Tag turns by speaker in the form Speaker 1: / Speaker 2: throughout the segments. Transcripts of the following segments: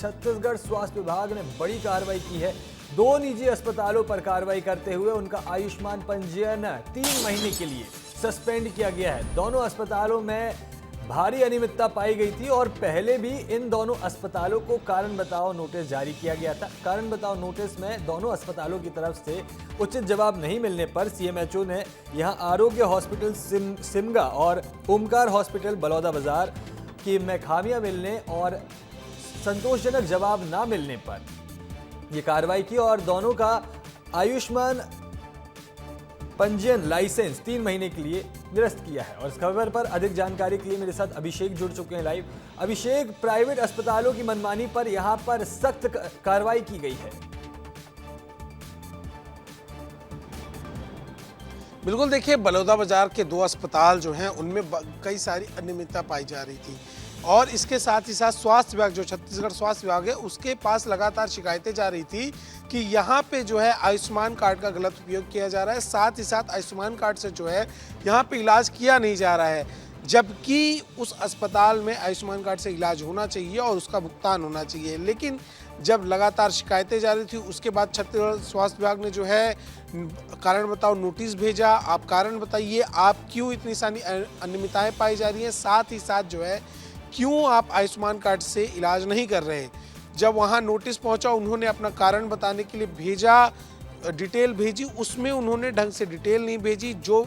Speaker 1: छत्तीसगढ़ स्वास्थ्य विभाग ने बड़ी कार्रवाई की है। 2 निजी अस्पतालों पर कार्रवाई करते हुए उनका आयुष्मान पंजीयन 3 महीने के लिए सस्पेंड किया गया है। दोनों अस्पतालों में भारी अनियमितता पाई गई थी और पहले भी इन दोनों अस्पतालों को कारण बताओ नोटिस जारी किया गया था। कारण बताओ नोटिस में दोनों अस्पतालों की तरफ से उचित जवाब नहीं मिलने पर सीएमएचओ ने यहां आरोग्य हॉस्पिटल सिमगा और ओमकार हॉस्पिटल बलौदाबाजार की में खामियां मिलने और संतोषजनक जवाब न मिलने पर यह कार्रवाई की और दोनों का आयुष्मान पंजीयन लाइसेंस 3 महीने के लिए निरस्त किया है। और इस खबर पर अधिक जानकारी के लिए मेरे साथ अभिषेक जुड़ चुके हैं लाइव। अभिषेक, प्राइवेट अस्पतालों की मनमानी पर यहां पर सख्त कार्रवाई की गई है।
Speaker 2: बिल्कुल, देखिए बलौदाबाजार के 2 अस्पताल जो हैं उनमें कई सारी अनियमितता पाई जा रही थी और इसके साथ ही साथ स्वास्थ्य विभाग, जो छत्तीसगढ़ स्वास्थ्य विभाग है, उसके पास लगातार शिकायतें जा रही थी कि यहाँ पे जो है आयुष्मान कार्ड का गलत उपयोग किया जा रहा है। साथ ही साथ आयुष्मान कार्ड से जो है यहाँ पे इलाज किया नहीं जा रहा है, जबकि उस अस्पताल में आयुष्मान कार्ड से इलाज होना चाहिए और उसका भुगतान होना चाहिए। लेकिन जब लगातार शिकायतें जा रही थी उसके बाद छत्तीसगढ़ स्वास्थ्य विभाग ने जो है कारण बताओ नोटिस भेजा। आप कारण बताइए, आप क्यों इतनी सारी अनियमितताएं पाई जा रही हैं, साथ ही साथ जो है क्यों आप आयुष्मान कार्ड से इलाज नहीं कर रहे। जब वहाँ नोटिस पहुँचा उन्होंने अपना कारण बताने के लिए भेजा, डिटेल भेजी, उसमें उन्होंने ढंग से डिटेल नहीं भेजी जो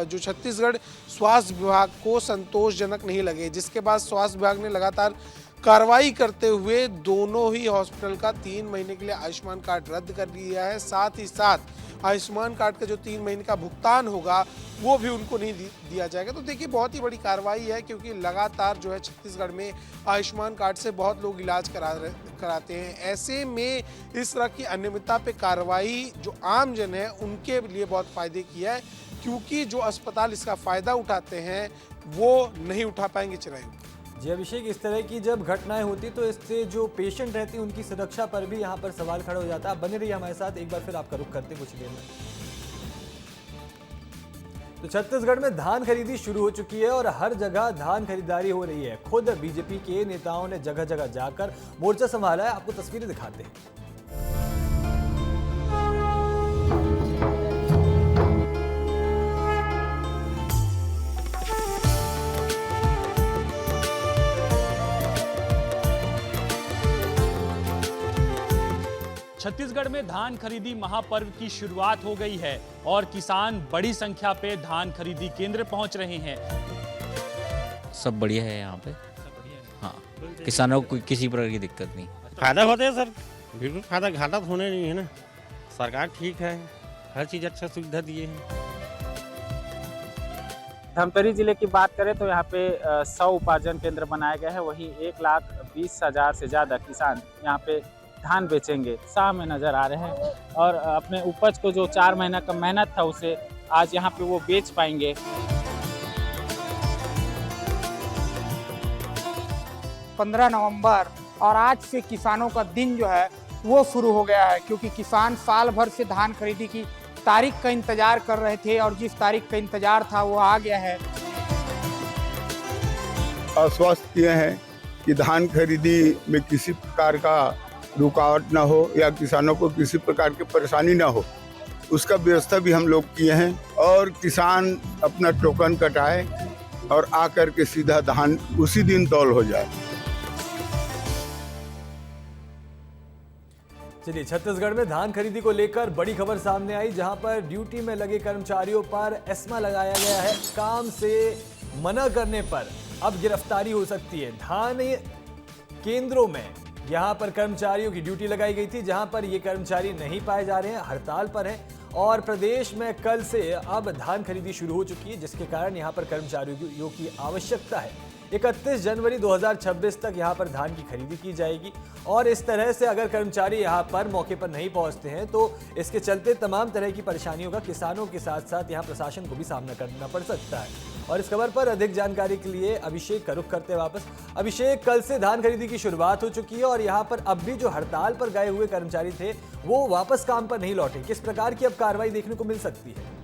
Speaker 2: छत्तीसगढ़ स्वास्थ्य विभाग को संतोषजनक नहीं लगे, जिसके बाद स्वास्थ्य विभाग ने लगातार कार्रवाई करते हुए दोनों ही हॉस्पिटल का 3 महीने के लिए आयुष्मान कार्ड रद्द कर दिया है। साथ ही साथ आयुष्मान कार्ड का जो 3 महीने का भुगतान होगा वो भी उनको नहीं दिया जाएगा। तो देखिए बहुत ही बड़ी कार्रवाई है, क्योंकि लगातार जो है छत्तीसगढ़ में आयुष्मान कार्ड से बहुत लोग इलाज कराते हैं। ऐसे में इस तरह की अनियमितता पे कार्रवाई जो आम जन है उनके लिए बहुत फायदे की है, क्योंकि जो अस्पताल इसका फायदा उठाते हैं वो नहीं उठा पाएंगे चिरायु।
Speaker 1: जी अभिषेक, इस तरह की जब घटनाएं होती तो इससे जो पेशेंट रहते हैं उनकी सुरक्षा पर भी यहाँ पर सवाल खड़ा हो जाता है। बने रहिए हमारे साथ, एक बार फिर आपका रुख करते कुछ देर में। तो छत्तीसगढ़ में धान खरीदी शुरू हो चुकी है और हर जगह धान खरीदारी हो रही है। खुद बीजेपी के नेताओं ने जगह जगह जाकर मोर्चा संभाला है। आपको तस्वीरें दिखाते हैं।
Speaker 3: छत्तीसगढ़ में धान खरीदी महापर्व की शुरुआत हो गई है और किसान बड़ी संख्या पे धान खरीदी केंद्र पहुंच रहे हैं।
Speaker 4: सब बढ़िया है यहाँ पे। हाँ, किसानों को किसी प्रकार की दिक्कत नहीं।
Speaker 5: फायदा होता है सर, बिल्कुल फायदा, घाटा तो होने नहीं है ना। सरकार ठीक है, हर चीज़ अच्छा सुविधा दिए है।
Speaker 6: धमतरी जिले की बात करें तो यहाँ पे 100 उपार्जन केंद्र बनाए गए हैं। वहीं 1,20,000 से ज़्यादा किसान यहाँ पे धान बेचेंगे शाम में नजर आ रहे हैं और अपने उपज को जो 4 महीना का मेहनत था उसे आज यहाँ पे वो बेच पाएंगे।
Speaker 7: 15 नवंबर और आज से किसानों का दिन जो है वो शुरू हो गया है, क्योंकि किसान साल भर से धान खरीदी की तारीख का इंतजार कर रहे थे और जिस तारीख का इंतजार था वो आ गया है।
Speaker 8: आश्वस्त किए हैं कि धान खरीदी में किसी प्रकार का रुकावट ना हो या किसानों को किसी प्रकार की परेशानी ना हो, उसका व्यवस्था भी हम लोग किए हैं और किसान अपना टोकन कटाए और आकर के सीधा धान उसी दिन तौल हो जाए।
Speaker 1: चलिए, छत्तीसगढ़ में धान खरीदी को लेकर बड़ी खबर सामने आई, जहां पर ड्यूटी में लगे कर्मचारियों पर एस्मा लगाया गया है। काम से मना करने पर अब गिरफ्तारी हो सकती है। धान केंद्रों में यहां पर कर्मचारियों की ड्यूटी लगाई गई थी, जहां पर ये कर्मचारी नहीं पाए जा रहे हैं, हड़ताल पर हैं और प्रदेश में कल से अब धान खरीदी शुरू हो चुकी है, जिसके कारण यहां पर कर्मचारियों की आवश्यकता है। 31 जनवरी 2026 तक यहां पर धान की खरीदी की जाएगी और इस तरह से अगर कर्मचारी यहां पर मौके पर नहीं पहुंचते हैं तो इसके चलते तमाम तरह की परेशानियों का किसानों के साथ साथ यहां प्रशासन को भी सामना करना पड़ सकता है। और इस खबर पर अधिक जानकारी के लिए अभिषेक का रुख करते हैं वापस। अभिषेक, कल से धान खरीदी की शुरुआत हो चुकी है और यहाँ पर अब भी जो हड़ताल पर गए हुए कर्मचारी थे वो वापस काम पर नहीं लौटे। किस प्रकार की अब कार्रवाई देखने को मिल सकती है?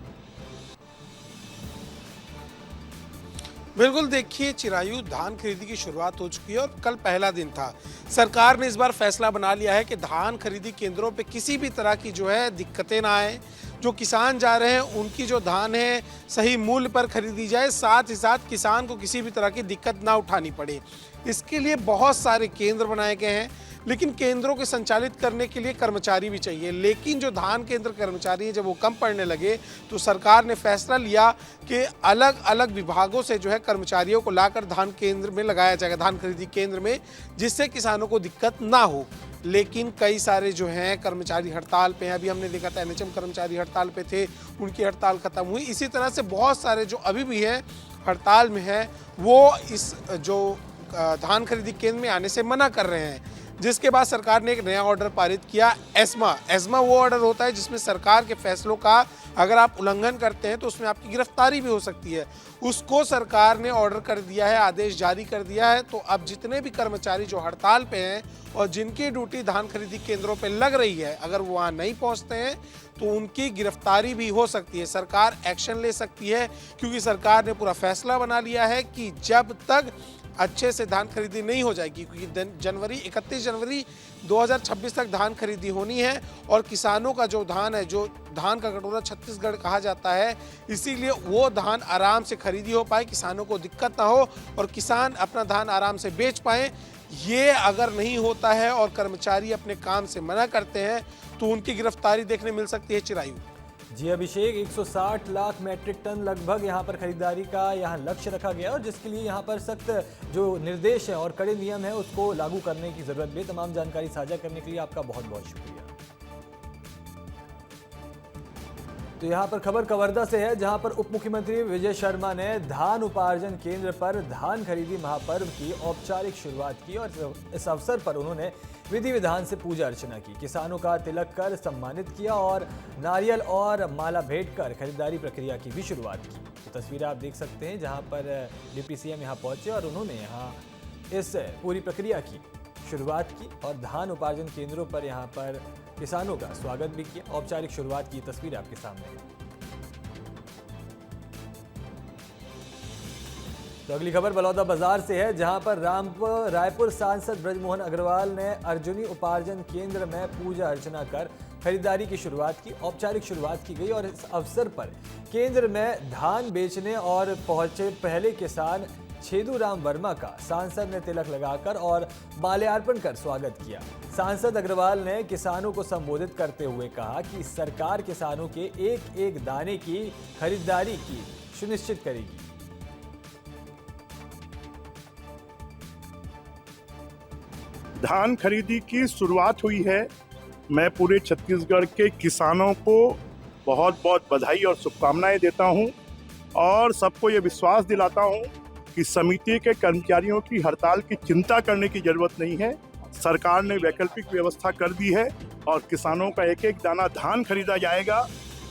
Speaker 2: बिल्कुल, देखिए चिरायु धान खरीदी की शुरुआत हो चुकी है और कल पहला दिन था। सरकार ने इस बार फैसला बना लिया है कि धान खरीदी केंद्रों पे किसी भी तरह की जो है दिक्कतें ना आए। जो किसान जा रहे हैं उनकी जो धान है सही मूल्य पर खरीदी जाए, साथ ही साथ किसान को किसी भी तरह की दिक्कत ना उठानी पड़े। इसके लिए बहुत सारे केंद्र बनाए गए हैं, लेकिन केंद्रों के संचालित करने के लिए कर्मचारी भी चाहिए। लेकिन जो धान केंद्र कर्मचारी हैं जब वो कम पड़ने लगे तो सरकार ने फैसला लिया कि अलग अलग विभागों से जो है कर्मचारियों को लाकर धान केंद्र में लगाया जाएगा, धान खरीदी केंद्र में, जिससे किसानों को दिक्कत ना हो। लेकिन कई सारे जो हैं कर्मचारी हड़ताल पे हैं। अभी हमने देखा था एनएचएम कर्मचारी हड़ताल पे थे, उनकी हड़ताल खत्म हुई। इसी तरह से बहुत सारे जो अभी भी हैं हड़ताल में हैं, वो इस जो धान खरीदी केंद्र में आने से मना कर रहे हैं। जिसके बाद सरकार ने एक नया ऑर्डर पारित किया, एस्मा वो ऑर्डर होता है जिसमें सरकार के फैसलों का अगर आप उल्लंघन करते हैं तो उसमें आपकी गिरफ्तारी भी हो सकती है। उसको सरकार ने ऑर्डर कर दिया है, आदेश जारी कर दिया है। तो अब जितने भी कर्मचारी जो हड़ताल पे हैं और जिनकी ड्यूटी धान खरीदी केंद्रों पे लग रही है, अगर वो वहाँ नहीं पहुँचते हैं तो उनकी गिरफ्तारी भी हो सकती है। सरकार एक्शन ले सकती है, क्योंकि सरकार ने पूरा फैसला बना लिया है कि जब तक अच्छे से धान खरीदी नहीं हो जाएगी, क्योंकि 31 जनवरी 2026 तक धान खरीदी होनी है और किसानों का जो धान है, जो धान का कटोरा छत्तीसगढ़ कहा जाता है, इसीलिए वो धान आराम से खरीदी हो पाए, किसानों को दिक्कत ना हो और किसान अपना धान आराम से बेच पाएँ। ये अगर नहीं होता है और कर्मचारी अपने काम से मना करते हैं तो उनकी गिरफ्तारी देखने मिल सकती है। चिरायु
Speaker 1: जी अभिषेक, 160 लाख मैट्रिक टन लगभग यहाँ पर खरीदारी का यहाँ लक्ष्य रखा गया और जिसके लिए यहाँ पर सख्त जो निर्देश है और कड़े नियम है उसको लागू करने की जरूरत भी। तमाम जानकारी साझा करने के लिए आपका बहुत बहुत शुक्रिया। तो यहाँ पर खबर कवर्धा से है, जहाँ पर उप मुख्यमंत्री विजय शर्मा ने धान उपार्जन केंद्र पर धान खरीदी महापर्व की औपचारिक शुरुआत की और इस अवसर पर उन्होंने विधि विधान से पूजा अर्चना की, किसानों का तिलक कर सम्मानित किया और नारियल और माला भेंट कर खरीदारी प्रक्रिया की भी शुरुआत की। तो तस्वीरें आप देख सकते हैं जहां पर डिप्टी सीएम यहां पहुंचे और उन्होंने यहां इस पूरी प्रक्रिया की शुरुआत की और धान उपार्जन केंद्रों पर यहां पर किसानों का स्वागत भी किया। औपचारिक शुरुआत की तस्वीर आपके सामने है। तो अगली खबर बलौदा बाजार से है, जहां पर रायपुर सांसद ब्रजमोहन अग्रवाल ने अर्जुनी उपार्जन केंद्र में पूजा अर्चना कर खरीदारी की शुरुआत की। औपचारिक शुरुआत की गई और इस अवसर पर केंद्र में धान बेचने और पहुंचे पहले किसान छेदूराम वर्मा का सांसद ने तिलक लगाकर और माल्यार्पण कर स्वागत किया। सांसद अग्रवाल ने किसानों को संबोधित करते हुए कहा कि सरकार किसानों के एक एक दाने की खरीदारी की सुनिश्चित करेगी।
Speaker 9: धान खरीदी की शुरुआत हुई है। मैं पूरे छत्तीसगढ़ के किसानों को बहुत बहुत बधाई और शुभकामनाएं देता हूं और सबको ये विश्वास दिलाता हूं कि समिति के कर्मचारियों की हड़ताल की चिंता करने की जरूरत नहीं है। सरकार ने वैकल्पिक व्यवस्था कर दी है और किसानों का एक एक दाना धान खरीदा जाएगा।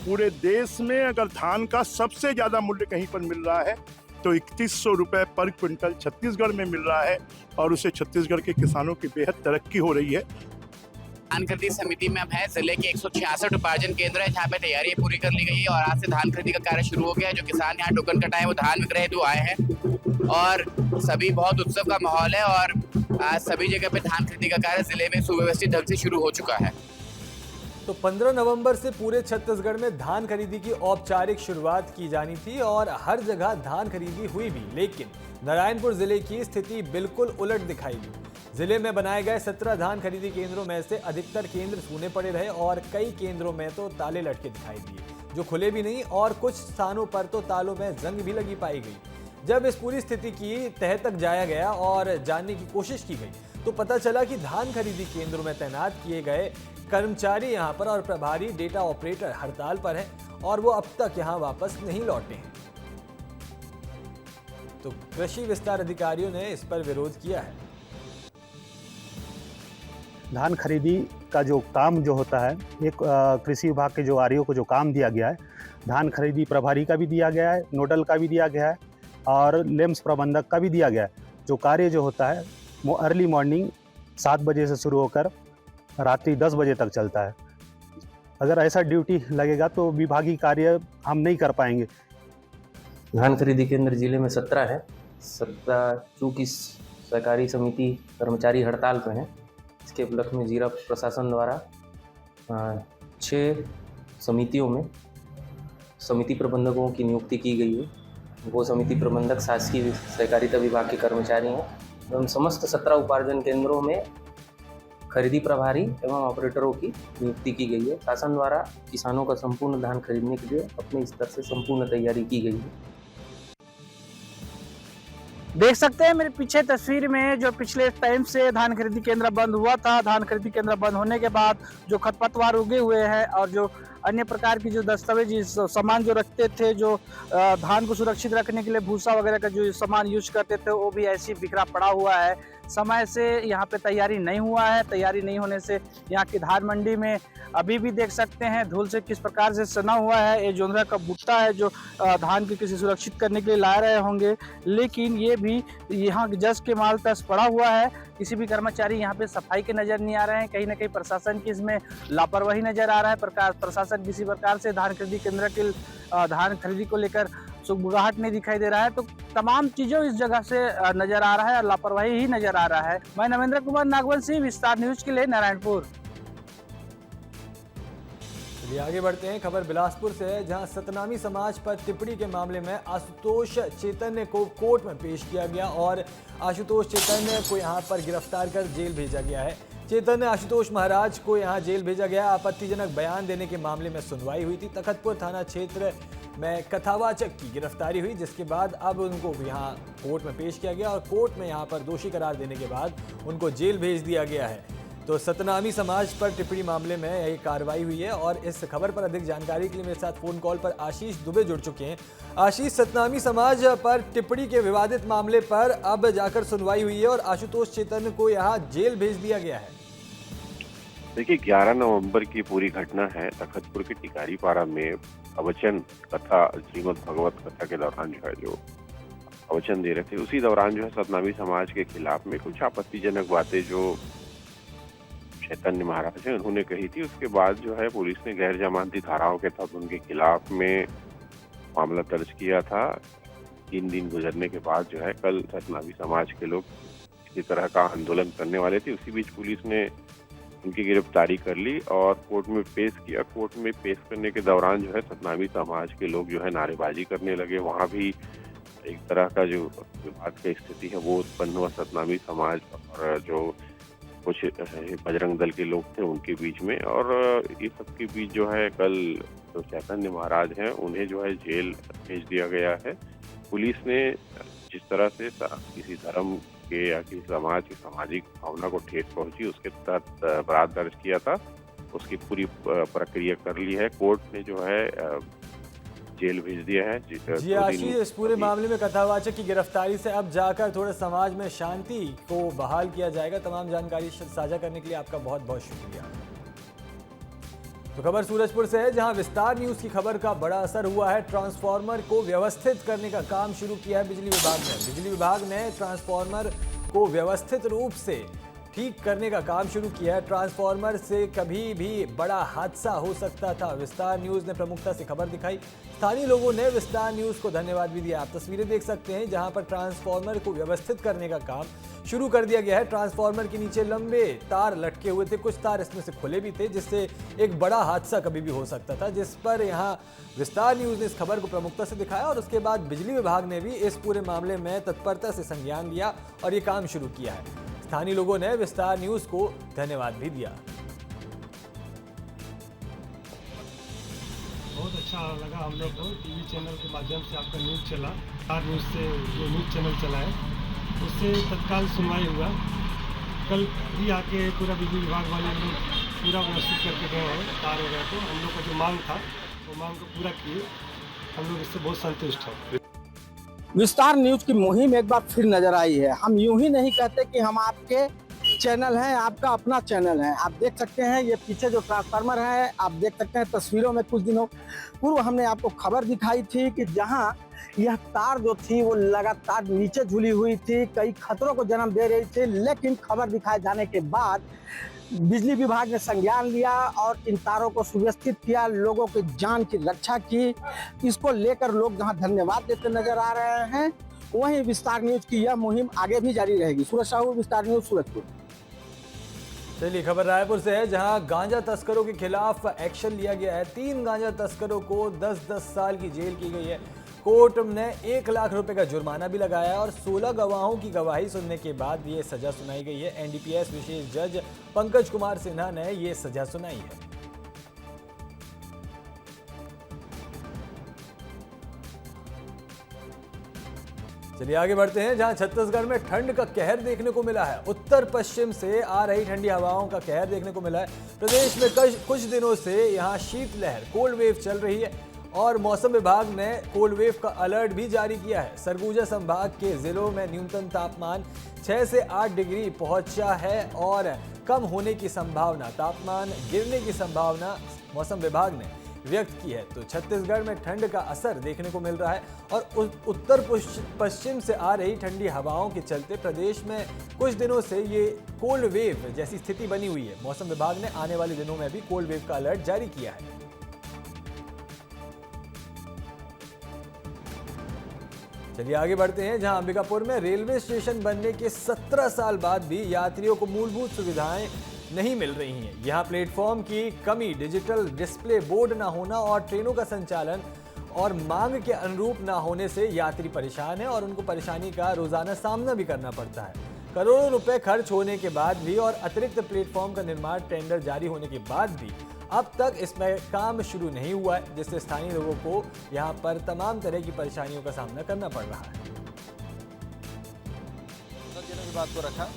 Speaker 9: पूरे देश में अगर धान का सबसे ज़्यादा मूल्य कहीं पर मिल रहा है तो 3100 रुपये पर क्विंटल छत्तीसगढ़ में मिल रहा है और उससे छत्तीसगढ़ के किसानों की बेहद तरक्की हो रही है।
Speaker 10: धान खरीदी समिति में अब है जिले के 166 उपार्जन केंद्र है, जहाँ पे तैयारी पूरी कर ली गई है और आज से धान खरीदी का कार्य शुरू हो गया है। जो किसान यहाँ टोकन कटाए वो धान विक्रय हेतु आए हैं और सभी बहुत उत्सव का माहौल है और आज सभी जगह पे धान खरीदी का कार्य जिले में सुव्यवस्थित ढंग से शुरू हो चुका है।
Speaker 1: तो 15 नवंबर से पूरे छत्तीसगढ़ में धान खरीदी की औपचारिक शुरुआत की जानी थी और हर जगह धान खरीदी हुई भी, लेकिन नारायणपुर जिले की स्थिति बिल्कुल उलट दिखाई दी। जिले में बनाए गए 17 धान खरीदी केंद्रों में से अधिकतर केंद्र सूने पड़े रहे और कई केंद्रों में तो ताले लटके दिखाई दिए, जो खुले भी नहीं और कुछ स्थानों पर तो तालों में जंग भी लगी पाई गई। जब इस पूरी स्थिति की तह तक जाया गया और जानने की कोशिश की गई तो पता चला कि धान खरीदी केंद्रों में तैनात किए गए कर्मचारी यहां पर और प्रभारी डेटा ऑपरेटर हड़ताल पर हैं और वो अब तक यहां वापस नहीं लौटे हैं। तो कृषि विस्तार अधिकारियों ने इस पर विरोध किया है।
Speaker 11: धान खरीदी का जो काम जो होता है, एक कृषि विभाग के जो आरईओ को जो काम दिया गया है, धान खरीदी प्रभारी का भी दिया गया है, नोडल का भी दिया गया है और लेम्स प्रबंधक का भी दिया गया है। जो कार्य जो होता है वो अर्ली मॉर्निंग 7 बजे से शुरू होकर रात्रि 10 बजे तक चलता है। अगर ऐसा ड्यूटी लगेगा तो विभागीय कार्य हम नहीं कर पाएंगे।
Speaker 12: धान खरीदी केंद्र जिले में 17 है। 17 चूँकि सहकारी समिति कर्मचारी हड़ताल पे हैं, इसके उपलक्ष्य में जिला प्रशासन द्वारा 6 समितियों में समिति प्रबंधकों की नियुक्ति की गई है। वो समिति प्रबंधक शासकीय सहकारिता विभाग के कर्मचारी हैं एवं समस्त 17 उपार्जन केंद्रों में खरीदी प्रभारी एवं ऑपरेटरों की नियुक्ति की गई है। शासन द्वारा किसानों का संपूर्ण धान खरीदने के लिए अपने स्तर से संपूर्ण तैयारी की गई है।
Speaker 13: देख सकते हैं मेरे पीछे तस्वीर में जो पिछले टाइम से धान खरीदी केंद्र बंद हुआ था, धान खरीदी केंद्र बंद होने के बाद जो खरपतवार उगे हुए हैं और जो अन्य प्रकार की जो दस्तावेज सामान जो रखते थे, जो धान को सुरक्षित रखने के लिए भूसा वगैरह का जो सामान यूज करते थे, वो भी ऐसी बिखरा पड़ा हुआ है। समय से यहाँ पे तैयारी नहीं हुआ है। तैयारी नहीं होने से यहाँ की धान मंडी में अभी भी देख सकते हैं धूल से किस प्रकार से सना हुआ है। ये जोंधरा का बुट्टा है जो धान की किसी सुरक्षित करने के लिए ला रहे होंगे, लेकिन ये भी यहाँ जस के माल तस पड़ा हुआ है। किसी भी कर्मचारी यहाँ पे सफाई के नज़र नहीं आ रहे हैं। कहीं ना कहीं प्रशासन की इसमें लापरवाही नज़र आ रहा है। प्रशासन किसी प्रकार से धान खरीदी केंद्र के धान खरीदी को लेकर सुगबुगाहट नहीं दिखाई दे रहा है। तो तमाम चीज़ों इस जगह से नज़र आ रहा है और लापरवाही ही नज़र आ रहा है। मैं नवेंद्र कुमार नागवंशी, विस्तार न्यूज के लिए नारायणपुर।
Speaker 1: चलिए आगे बढ़ते हैं। खबर बिलासपुर से है, जहां सतनामी समाज पर टिप्पणी के मामले में आशुतोष चैतन्य को कोर्ट में पेश किया गया और आशुतोष चैतन्य को यहां पर गिरफ्तार कर जेल भेजा गया है। चैतन्य आशुतोष महाराज को यहां जेल भेजा गया। आपत्तिजनक बयान देने के मामले में सुनवाई हुई थी। तखतपुर थाना क्षेत्र में कथावाचक की गिरफ्तारी हुई, जिसके बाद अब उनको यहां कोर्ट में पेश किया गया और कोर्ट में यहां पर दोषी करार देने के बाद उनको जेल भेज दिया गया है। तो सतनामी समाज पर टिप्पणी मामले में यही कार्रवाई हुई है और इस खबर पर अधिक जानकारी के लिए मेरे साथ फोन कॉल पर आशीष दुबे जुड़ चुके हैं। आशीष, सतनामी समाज पर टिप्पणी के विवादित मामले पर अब जाकर सुनवाई हुई है और आशुतोष चैतन्य को यहाँ जेल भेज दिया गया है।
Speaker 14: देखिए, 11 नवंबर की पूरी घटना है। तखतपुर के टिकारी पारा में प्रवचन कथा, श्रीमद् भगवत कथा के दौरान जो है जो प्रवचन दे रहे थे, उसी दौरान जो है सतनामी समाज के खिलाफ में कुछ आपत्तिजनक बातें जो चैतन्य महाराज है उन्होंने कही थी। उसके बाद जो है पुलिस ने गैर जमानती धाराओं के तहत उनके खिलाफ में मामला दर्ज किया था। 3 दिन गुजरने के बाद जो है कल सतनामी समाज के लोग इसी तरह का आंदोलन करने वाले थे। उसी बीच पुलिस ने उनकी गिरफ्तारी कर ली और कोर्ट में पेश किया। कोर्ट में पेश करने के दौरान जो है सतनामी समाज के लोग जो है नारेबाजी करने लगे। वहाँ भी एक तरह का जो विवाद की स्थिति है वो उत्पन्न हुआ सतनामी समाज और जो कुछ बजरंग दल के लोग थे उनके बीच में। और इस सब के बीच जो है कल जो चैतन्य महाराज हैं उन्हें जो है जेल भेज दिया गया है। पुलिस ने जिस तरह से किसी धर्म के या किसी समाज की सामाजिक भावना को ठेस पहुंची उसके तहत अपराध दर्ज किया था, उसकी पूरी प्रक्रिया कर ली है। कोर्ट ने जो है जेल भेज दिया है।
Speaker 1: जी आशीष, इस पूरे मामले में कथावाचक की गिरफ्तारी से अब जाकर थोड़ा समाज में शांति को बहाल किया जाएगा। तमाम जानकारी साझा करने के लिए आपका बहुत बहुत शुक्रिया। तो खबर सूरजपुर से है, जहां विस्तार न्यूज की खबर का बड़ा असर हुआ है। ट्रांसफार्मर को व्यवस्थित करने का काम शुरू किया है बिजली विभाग ने। बिजली विभाग ने ट्रांसफार्मर को व्यवस्थित रूप से ठीक करने का काम शुरू किया है। ट्रांसफार्मर से कभी भी बड़ा हादसा हो सकता था। विस्तार न्यूज़ ने प्रमुखता से खबर दिखाई। स्थानीय लोगों ने विस्तार न्यूज़ को धन्यवाद भी दिया। आप तस्वीरें देख सकते हैं जहां पर ट्रांसफार्मर को व्यवस्थित करने का काम शुरू कर दिया गया है। ट्रांसफार्मर के नीचे लंबे तार लटके हुए थे, कुछ तार इसमें से खुले भी थे, जिससे एक बड़ा हादसा कभी भी हो सकता था, जिस पर यहाँ विस्तार न्यूज़ ने इस खबर को प्रमुखता से दिखाया और उसके बाद बिजली विभाग ने भी इस पूरे मामले में तत्परता से संज्ञान लिया और ये काम शुरू किया है। स्थानीय लोगों ने विस्तार न्यूज को धन्यवाद भी दिया।
Speaker 15: बहुत अच्छा लगा हम लोग को, टीवी चैनल के माध्यम से आपका न्यूज़ चला। विस्तार न्यूज़ से जो न्यूज़ चैनल चला है उससे तत्काल सुनवाई हुआ। कल भी आके पूरा बिजली विभाग वाले लोग पूरा व्यवस्थित करके गए हैं तार वगैरह। तो हम लोग का जो मांग था वो मांग को पूरा किए। हम लोग इससे बहुत संतुष्ट हैं।
Speaker 16: विस्तार न्यूज की मुहिम एक बार फिर नजर आई है। हम यूं ही नहीं कहते कि हम आपके चैनल हैं, आपका अपना चैनल है। आप देख सकते हैं ये पीछे जो ट्रांसफार्मर है, आप देख सकते हैं तस्वीरों में। कुछ दिनों पूर्व हमने आपको खबर दिखाई थी कि जहां यह तार जो थी वो लगातार नीचे झूली हुई थी, कई खतरों को जन्म दे रही थी। लेकिन खबर दिखाए जाने के बाद बिजली विभाग ने संज्ञान लिया और इन तारों को सुव्यवस्थित किया, लोगों की जान की रक्षा की। इसको लेकर लोग जहां धन्यवाद देते नजर आ रहे हैं, वहीं विस्तार न्यूज की यह मुहिम आगे भी जारी रहेगी। सूरज साहू, विस्तार न्यूज, सूरजपुर।
Speaker 1: चलिए खबर रायपुर से है, जहां गांजा तस्करों के खिलाफ एक्शन लिया गया है। 3 गांजा तस्करों को 10-10 साल की जेल की गई है। कोर्ट ने 1 लाख रुपए का जुर्माना भी लगाया है और 16 गवाहों की गवाही सुनने के बाद ये सजा सुनाई गई है। एनडीपीएस विशेष जज पंकज कुमार सिन्हा ने ये सजा सुनाई है। चलिए आगे बढ़ते हैं, जहां छत्तीसगढ़ में ठंड का कहर देखने को मिला है। उत्तर पश्चिम से आ रही ठंडी हवाओं का कहर देखने को मिला है। प्रदेश में कुछ दिनों से यहां शीतलहर, कोल्ड वेव चल रही है और मौसम विभाग ने कोल्ड वेव का अलर्ट भी जारी किया है। सरगुजा संभाग के जिलों में न्यूनतम तापमान 6 से 8 डिग्री पहुंचा है और कम होने की संभावना, तापमान गिरने की संभावना मौसम विभाग ने व्यक्त की है। तो छत्तीसगढ़ में ठंड का असर देखने को मिल रहा है और उत्तर पश्चिम से आ रही ठंडी हवाओं के चलते प्रदेश में कुछ दिनों से ये कोल्ड वेव जैसी स्थिति बनी हुई है। मौसम विभाग ने आने वाले दिनों में भी कोल्ड वेव का अलर्ट जारी किया है। चलिए आगे बढ़ते हैं, जहां अंबिकापुर में रेलवे स्टेशन बनने के 17 साल बाद भी यात्रियों को मूलभूत सुविधाएं नहीं मिल रही हैं। यहां प्लेटफॉर्म की कमी, डिजिटल डिस्प्ले बोर्ड ना होना और ट्रेनों का संचालन और मांग के अनुरूप ना होने से यात्री परेशान है और उनको परेशानी का रोजाना सामना भी करना पड़ता है। करोड़ों रुपए खर्च होने के बाद भी और अतिरिक्त प्लेटफॉर्म का निर्माण टेंडर जारी होने के बाद भी अब तक इसमें काम शुरू नहीं हुआ है, जिससे स्थानीय लोगों को यहाँ पर तमाम तरह की परेशानियों का सामना करना पड़ रहा है।
Speaker 17: की बात को रखा,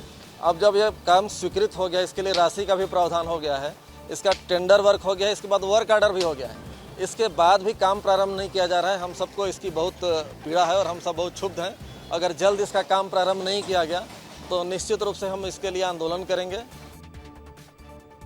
Speaker 17: अब जब यह काम स्वीकृत हो गया, इसके लिए राशि का भी प्रावधान हो गया है, इसका टेंडर वर्क हो गया है, इसके बाद वर्क ऑर्डर भी हो गया है, इसके बाद भी काम प्रारंभ नहीं किया जा रहा है। हम सबको इसकी बहुत पीड़ा है और हम सब बहुत क्षुब्ध हैं। अगर जल्द इसका काम प्रारंभ नहीं किया गया तो निश्चित रूप से हम इसके लिए आंदोलन करेंगे।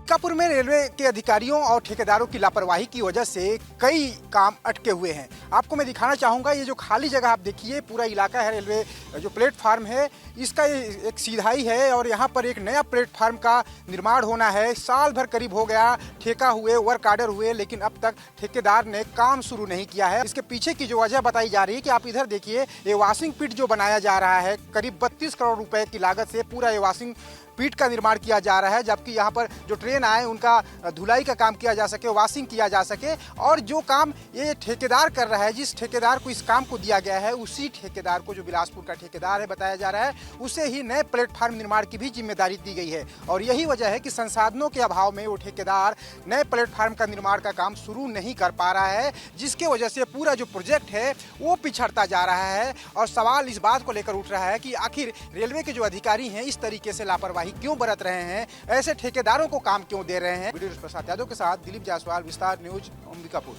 Speaker 7: अंबिकापुर में रेलवे के अधिकारियों और ठेकेदारों की लापरवाही की वजह से कई काम अटके हुए हैं। आपको मैं दिखाना चाहूँगा, ये जो खाली जगह आप देखिए, पूरा इलाका है, रेलवे जो प्लेटफार्म है इसका एक सीधाई है और यहाँ पर एक नया प्लेटफार्म का निर्माण होना है। साल भर करीब हो गया ठेका हुए, वर्क ऑर्डर हुए, लेकिन अब तक ठेकेदार ने काम शुरू नहीं किया है। इसके पीछे की जो वजह बताई जा रही है कि आप इधर देखिए, ये वॉशिंग पिट जो बनाया जा रहा है, करीब 32 करोड़ रुपए की लागत से पूरा ये वॉशिंग पीट का निर्माण किया जा रहा है, जबकि यहाँ पर जो ट्रेन आए उनका धुलाई का काम किया जा सके, वॉशिंग किया जा सके। और जो काम ये ठेकेदार कर रहा है, जिस ठेकेदार को इस काम को दिया गया है, उसी ठेकेदार को, जो बिलासपुर का ठेकेदार है बताया जा रहा है, उसे ही नए प्लेटफार्म निर्माण की भी जिम्मेदारी दी गई है। और यही वजह है कि संसाधनों के अभाव में वो ठेकेदार नए प्लेटफार्म का निर्माण का काम शुरू नहीं कर पा रहा है, जिसके वजह से पूरा जो प्रोजेक्ट है वो पिछड़ता जा रहा है। और सवाल इस बात को लेकर उठ रहा है कि आखिर रेलवे के जो अधिकारी हैं इस तरीके से लापरवाही क्यों बरत रहे हैं, ऐसे ठेकेदारों को काम क्यों दे रहे हैं। वीडियो प्रसाद यादव के साथ दिलीप जायसवाल, विस्तार न्यूज, अंबिकापुर।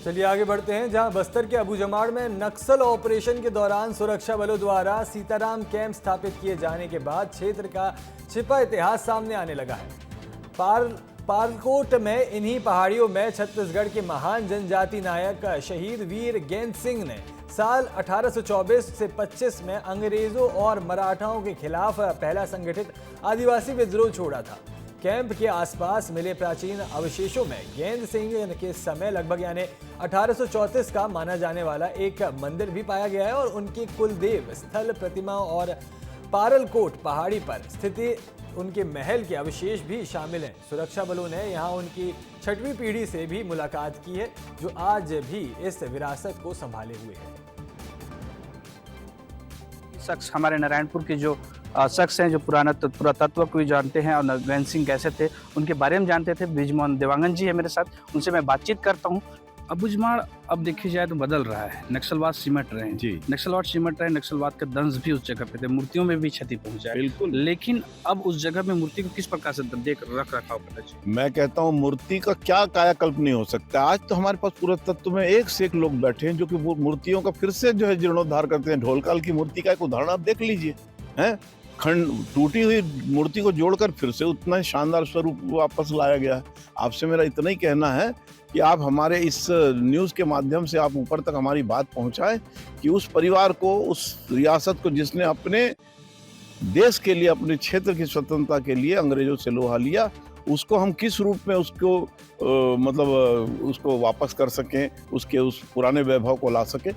Speaker 1: चलिए आगे बढ़ते हैं, जहां बस्तर के अबूजमाड़ में नक्सल ऑपरेशन के दौरान सुरक्षा बलों द्वारा सीताराम कैंप स्थापित किए जाने के बाद क्षेत्र का छिपा इतिहास सामने आने लगा है। पालकोट में इन्हीं पहाड़ियों में छत्तीसगढ़ के महान जनजाति नायक शहीद वीर गेंद सिंह ने साल 1824 से 25 में अंग्रेजों और मराठाओं के खिलाफ पहला संगठित आदिवासी विद्रोह छोड़ा था। कैंप के आसपास मिले प्राचीन अवशेषों में गेंद सिंह के समय लगभग यानी 1834 का माना जाने वाला एक मंदिर भी पाया गया है और उनकी कुलदेव स्थल प्रतिमा और पारलकोट पहाड़ी पर स्थिति उनके महल के अवशेष भी शामिल हैं। सुरक्षा बलों ने यहां उनकी 6वीं पीढ़ी से भी मुलाकात की है, जो आज भी इस विरासत को संभाले हुए है।
Speaker 13: शख्स हमारे नारायणपुर के जो शख्स हैं, जो पुरातत्व को भी जानते हैं और नगेंद्र सिंह कैसे थे उनके बारे में जानते थे। ब्रिजमोहन देवांगन जी है मेरे साथ, उनसे मैं बातचीत करता हूँ। अबूजमाड़ अब देखी जाए तो बदल रहा है, नक्सलवाद सिमट रहे हैं जी, नक्सलवाद सिमट रहे हैं, नक्सलवाद के दंश भी उस जगह पे थे, मूर्तियों में भी क्षति पहुंचा है। बिल्कुल, लेकिन अब उस जगह में मूर्ति को किस प्रकार से रख रखाव करना चाहिए?
Speaker 18: मैं कहता हूँ मूर्ति का क्या कायाकल्प नहीं हो सकता। आज तो हमारे पास पुरातत्व में एक से एक लोग बैठे हैं जो कि मूर्तियों का फिर से जो है जीर्णोद्धार करते हैं। ढोलकाल की मूर्ति का एक उदाहरण आप देख लीजिए, है खंड टूटी हुई मूर्ति को जोड़कर फिर से उतना ही शानदार स्वरूप वापस लाया गया है। आपसे मेरा इतना ही कहना है कि आप हमारे इस न्यूज़ के माध्यम से आप ऊपर तक हमारी बात पहुंचाएं कि उस परिवार को, उस रियासत को जिसने अपने देश के लिए, अपने क्षेत्र की स्वतंत्रता के लिए अंग्रेजों से लोहा लिया, उसको हम किस रूप में उसको उसको वापस कर सकें, उसके उस पुराने वैभव को ला सकें,